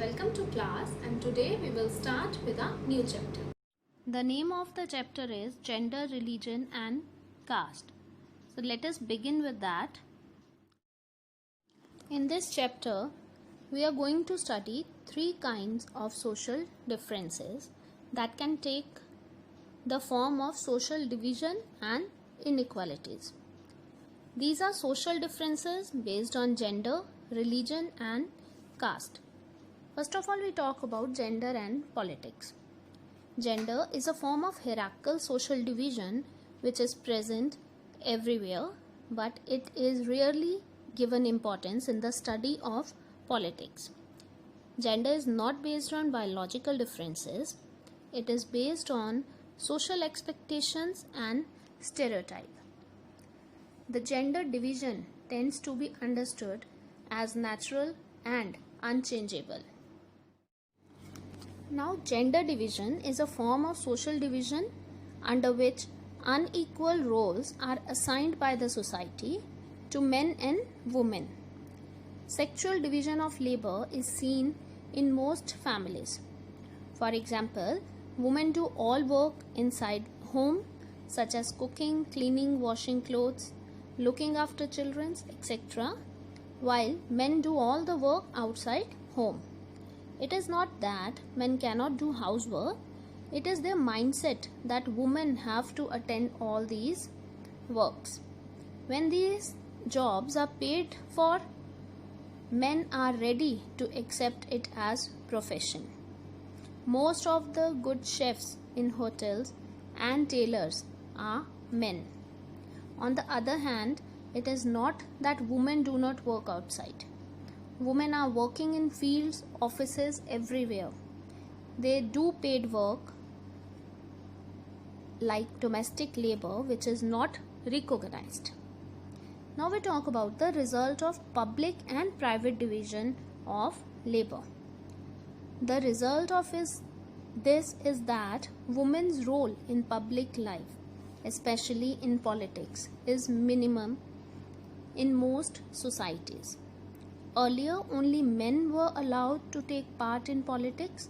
welcome to class, and today we will start with a new chapter. The name of the chapter is Gender, Religion and Caste. So let us begin with that. In this chapter, we are going to study three kinds of social differences that can take the form of social division and inequalities. These are social differences based on gender, religion and caste. First of all, we talk about gender and politics. Gender is a form of hierarchical social division which is present everywhere, but it is rarely given importance in the study of politics. Gender is not based on biological differences. It is based on social expectations and stereotype. The gender division tends to be understood as natural and unchangeable. Now, gender division is a form of social division under which unequal roles are assigned by the society to men and women. Sexual division of labor is seen in most families. For example, women do all work inside home, such as cooking, cleaning, washing clothes, looking after children, etc., while men do all the work outside home. It is not that men cannot do housework, it is their mindset that women have to attend all these works. When these jobs are paid for, men are ready to accept it as profession. Most of the good chefs in hotels and tailors are men. On the other hand, it is not that women do not work outside. Women are working in fields, offices, everywhere. They do paid work like domestic labor, which is not recognized. Now we talk about the result of public and private division of labor. The result of this is that women's role in public life, especially in politics, is minimum in most societies. Earlier, only men were allowed to take part in politics.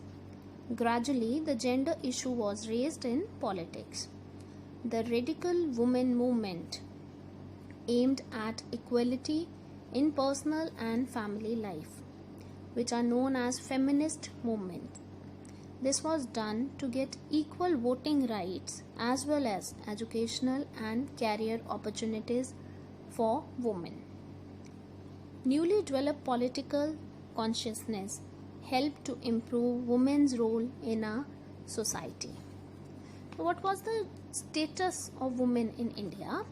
Gradually, the gender issue was raised in politics. The radical women movement aimed at equality in personal and family life, which are known as feminist movement. This was done to get equal voting rights as well as educational and career opportunities for women. Newly developed political consciousness helped to improve women's role in our society. What was the status of women in India?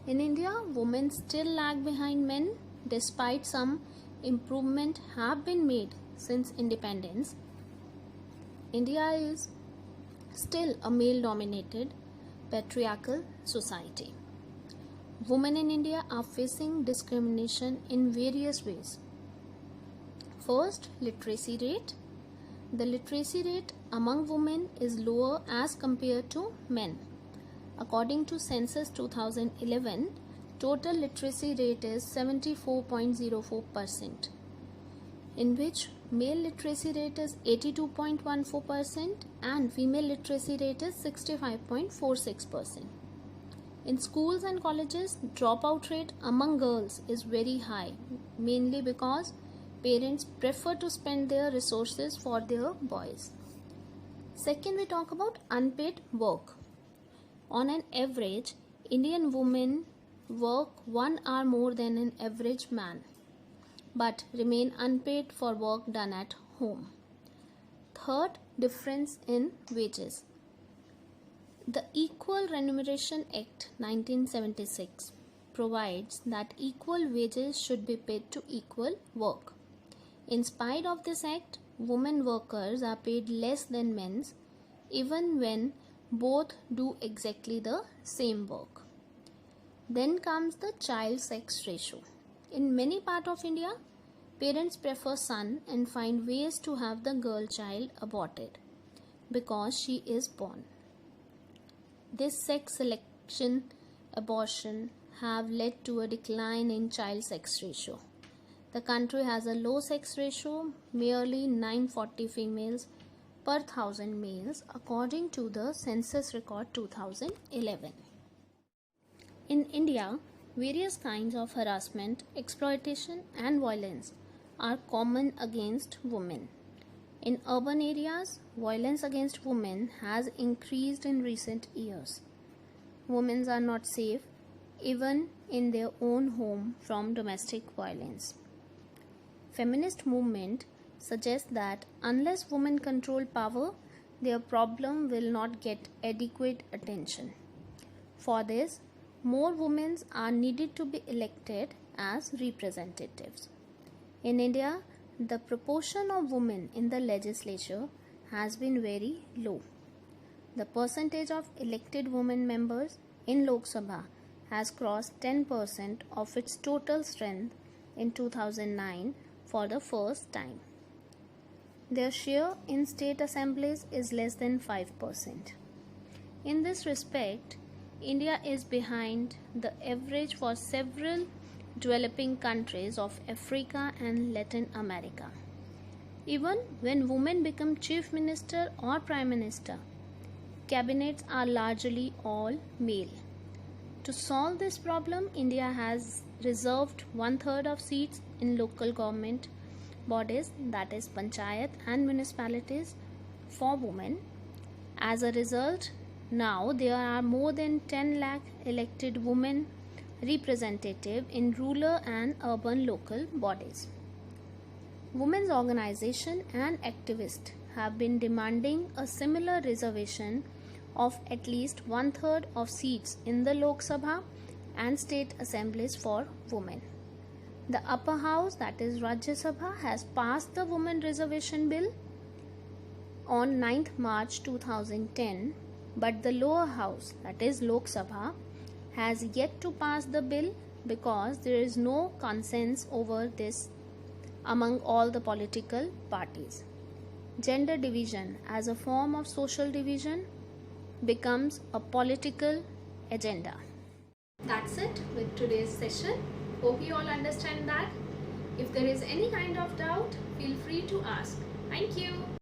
In India, women still lag behind men despite some improvement have been made since independence. India is still a male-dominated patriarchal society. Women in India are facing discrimination in various ways. First, literacy rate. The literacy rate among women is lower as compared to men. According to Census 2011, total literacy rate is 74.04%, in which male literacy rate is 82.14% and female literacy rate is 65.46%. In schools and colleges, dropout rate among girls is very high, mainly because parents prefer to spend their resources for their boys. Second, we talk about unpaid work. On an average, Indian women work 1 hour more than an average man, but remain unpaid for work done at home. Third, difference in wages. The Equal Remuneration Act 1976 provides that equal wages should be paid to equal work. In spite of this act, women workers are paid less than men even when both do exactly the same work. Then comes the child sex ratio. In many parts of India, parents prefer son and find ways to have the girl child aborted because she is born. This sex selection abortion have led to a decline in child sex ratio. The country has a low sex ratio, merely 940 females per 1000 males, according to the Census Record 2011. In India, various kinds of harassment, exploitation, and violence are common against women. In urban areas, violence against women has increased in recent years. Women are not safe even in their own home from domestic violence. Feminist movement suggests that unless women control power, their problem will not get adequate attention. For this, more women are needed to be elected as representatives. In India, the proportion of women in the legislature has been very low. The percentage of elected women members in Lok Sabha has crossed 10% of its total strength in 2009 for the first time. Their share in state assemblies is less than 5%. In this respect, India is behind the average for several developing countries of Africa and Latin America. Even when women become chief minister or prime minister, cabinets are largely all male. To solve this problem, India has reserved 1/3 of seats in local government bodies, that is panchayat and municipalities, for women. As a result, now there are more than 10 lakh elected women representative in rural and urban local bodies. Women's organization and activists have been demanding a similar reservation of at least 1/3 of seats in the Lok Sabha and state assemblies for women. The upper house, that is Rajya Sabha, has passed the women reservation bill on 9th March 2010, but the lower house, that is Lok Sabha, has yet to pass the bill because there is no consensus over this among all the political parties. Gender division as a form of social division becomes a political agenda. That's it with today's session. Hope you all understand that. If there is any kind of doubt, feel free to ask. Thank you.